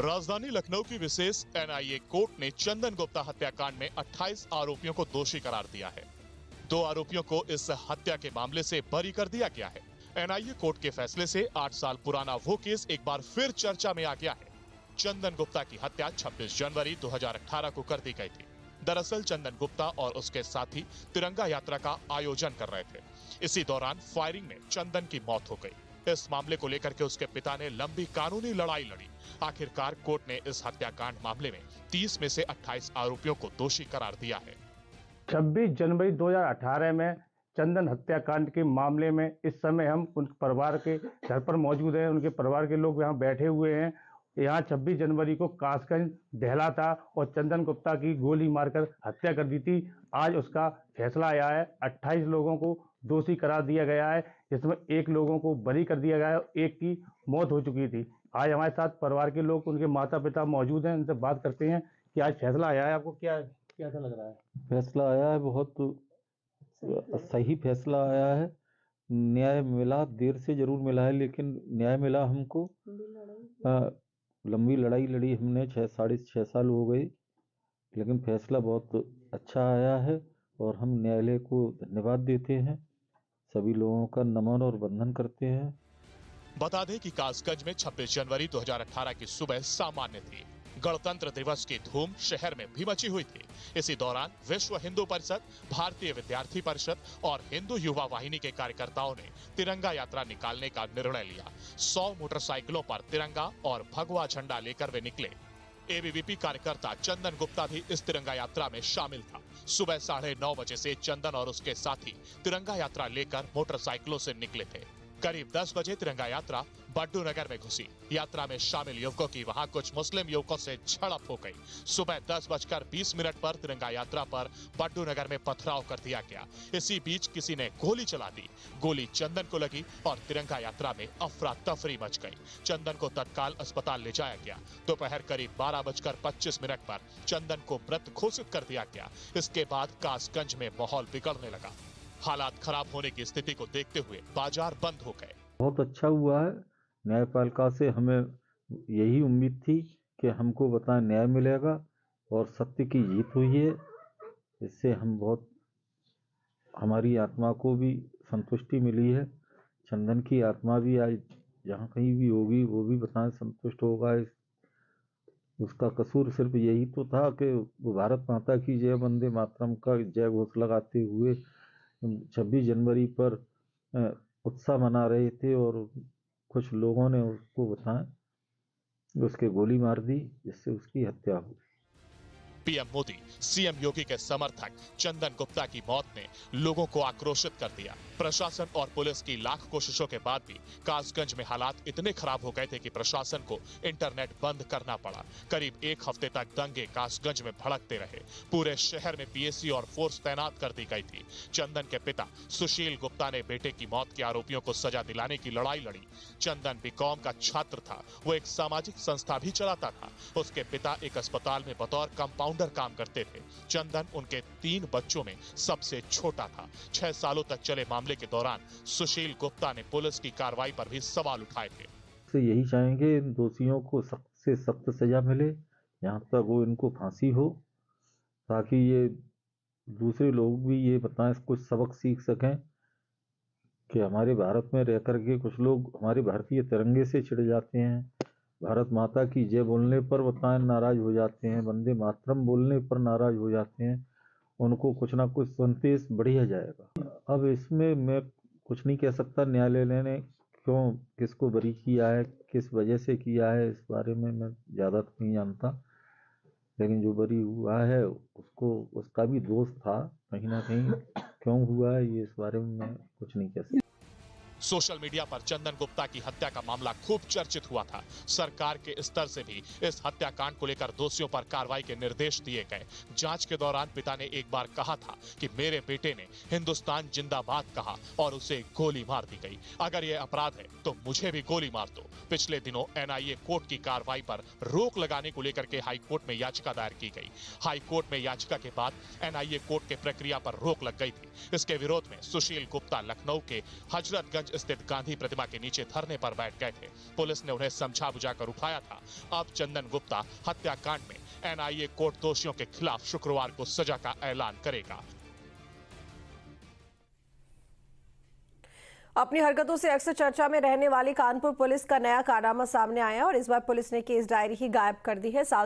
राजधानी लखनऊ की विशेष NIA court ने चंदन गुप्ता हत्याकांड में 28 आरोपियों को दोषी करार दिया है। 2 आरोपियों को इस हत्या के मामले से बरी कर दिया गया है। एनआईए कोर्ट के फैसले से 8 साल पुराना वो केस एक बार फिर चर्चा में आ गया है। चंदन गुप्ता की हत्या 26 जनवरी 2018 को कर दी गई थी। दरअसल चंदन गुप्ता और उसके साथी तिरंगा यात्रा का आयोजन कर रहे थे। इसी दौरान फायरिंग में चंदन की मौत हो गई। इस मामले को लेकर के उसके पिता ने लंबी कानूनी लड़ाई लड़ी। आखिरकार कोर्ट ने इस हत्याकांड मामले में 30 में से 28 आरोपियों को दोषी करार दिया है। 26 जनवरी 2018 में चंदन हत्याकांड के मामले में इस समय हम उन परिवार के घर पर मौजूद हैं। उनके परिवार के लोग यहाँ बैठे हुए हैं। यहाँ 26 जनवरी को कासगंज दहला था और चंदन गुप्ता की गोली मारकर हत्या कर दी थी। आज उसका फैसला आया है। 28 लोगों को दोषी करार दिया गया है, जिसमें 1 लोगों को बरी कर दिया गया है, 1 की मौत हो चुकी थी। आज हमारे साथ परिवार के लोग, उनके माता पिता मौजूद हैं। उनसे बात करते हैं कि आज फैसला आया है। आपको क्या कैसा लग रहा है? फैसला आया है, बहुत सही फैसला आया है। न्याय मिला, देर से जरूर मिला है, लेकिन न्याय मिला हमको। लंबी लड़ाई लड़ी हमने, 6 साल हो गए, लेकिन फैसला बहुत अच्छा आया है और हम न्यायालय को धन्यवाद देते हैं। सभी लोगों का नमन और वंदन करते हैं। बता दें कि कासगंज में 26 जनवरी 2018 की सुबह सामान्य थी। गणतंत्र दिवस की धूम शहर में भी मची हुई थी। इसी दौरान विश्व हिंदू परिषद, भारतीय विद्यार्थी परिषद और हिंदू युवा वाहिनी के कार्यकर्ताओं ने तिरंगा यात्रा निकालने का निर्णय लिया। 100 मोटरसाइकिलों पर तिरंगा और भगवा झंडा लेकर वे निकले। एबीवीपी कार्यकर्ता चंदन गुप्ता भी इस तिरंगा यात्रा में शामिल था। सुबह 9:30 बजे से चंदन और उसके साथी तिरंगा यात्रा लेकर मोटरसाइकिलों से निकले थे। करीब 10 बजे तिरंगा यात्रा बड्डू नगर में घुसी। यात्रा में शामिल युवकों की वहां कुछ मुस्लिम युवकों से झड़प हो गई। सुबह 10:20 पर तिरंगा यात्रा पर बड्डू नगर में पथराव कर दिया गया। इसी बीच किसी ने गोली चला दी। गोली चंदन को लगी और तिरंगा यात्रा में अफरा तफरी मच गई। चंदन को तत्काल अस्पताल ले जाया गया। दोपहर करीब 12:25 पर चंदन को मृत घोषित कर दिया गया। इसके बाद कासगंज में माहौल बिगड़ने लगा। हालात खराब होने की स्थिति को देखते हुए बाजार बंद हो गए। बहुत अच्छा हुआ है। न्यायपालिका से हमें यही उम्मीद थी कि हमको बताएं न्याय मिलेगा और सत्य की जीत हुई है। इससे हम बहुत, हमारी आत्मा को भी संतुष्टि मिली है। चंदन की आत्मा भी आज जहाँ कहीं भी होगी वो भी बताएं संतुष्ट होगा। उसका कसूर सिर्फ यही तो था कि वो भारत माता की जय, वंदे मातरम का जय घोष लगाते हुए 26 जनवरी पर उत्साह मना रहे थे और कुछ लोगों ने उसको बताया, उसके गोली मार दी, जिससे उसकी हत्या हुई। पीएम मोदी, सीएम योगी के समर्थक चंदन गुप्ता की मौत ने लोगों को आक्रोशित कर दिया। प्रशासन और पुलिस की लाख कोशिशों के बाद भी कासगंज में हालात इतने खराब हो गए थे कि प्रशासन को इंटरनेट बंद करना पड़ा। करीब 1 हफ्ते तक दंगे कासगंज में भड़कते रहे। पूरे शहर में पीएसी और फोर्स तैनात कर दी गई थी। चंदन के पिता सुशील गुप्ता ने बेटे की मौत के आरोपियों को सजा दिलाने की लड़ाई लड़ी। चंदन बीकॉम का छात्र था। वो एक सामाजिक संस्था भी चलाता था। उसके पिता एक अस्पताल में बतौर कंपाउंडर काम करते थे। चंदन उनके 3 बच्चों में सबसे छोटा था। 6 सालों तक चले मामले के दौरान सुशील गुप्ता ने पुलिस की कार्रवाई पर भी सवाल उठाए थे। तो यही चाहेंगे इन दोषियों को सख्त से सख्त सजा मिले, यहाँ तक वो इनको फांसी हो, ताकि ये दूसरे लोग भी ये बताएं, कुछ सबक सीख सकें कि हमारे भारत में रह करके कुछ लोग हमारे भारतीय तिरंगे से चिढ़ जाते हैं, भारत माता की जय बोलने पर बताएं नाराज हो जाते हैं, वंदे मातरम बोलने पर नाराज हो जाते हैं। उनको कुछ ना कुछ संदेश बढ़िया जाएगा। अब इसमें मैं कुछ नहीं कह सकता न्यायालय ने क्यों किसको बरी किया है, किस वजह से किया है, इस बारे में मैं ज़्यादा तो नहीं जानता। लेकिन जो बरी हुआ है उसको, उसका भी दोष था कहीं ना कहीं। क्यों हुआ है ये, इस बारे में मैं कुछ नहीं कह सकता। सोशल मीडिया पर चंदन गुप्ता की हत्या का मामला खूब चर्चित हुआ था। सरकार के स्तर से भी इस हत्याकांड को लेकर दोषियों पर कार्रवाई के निर्देश दिए गए। जांच के दौरान पिता ने एक बार कहा था कि मेरे बेटे ने हिंदुस्तान जिंदाबाद कहा और उसे गोली मार दी गई। अगर यह अपराध है तो मुझे भी गोली मार दो। पिछले दिनों एनआईए कोर्ट की कार्रवाई पर रोक लगाने को लेकर के हाई कोर्ट में याचिका दायर की गई। हाई कोर्ट में याचिका के बाद एनआईए कोर्ट के प्रक्रिया पर रोक लग गई थी। इसके विरोध में सुशील गुप्ता लखनऊ के हजरतगंज चौक स्थित गांधी प्रतिमा के नीचे धरने पर बैठ गए थे। पुलिस ने उन्हें समझा बुझाकर उठाया था। अब चंदन गुप्ता हत्याकांड में एनआईए कोर्ट दोषियों के खिलाफ शुक्रवार को सजा का ऐलान करेगा। अपनी हरकतों से अक्सर चर्चा में रहने वाली कानपुर पुलिस का नया कारनामा सामने आया और इस बार पुलिस ने केस डायरी ही गायब कर दी है।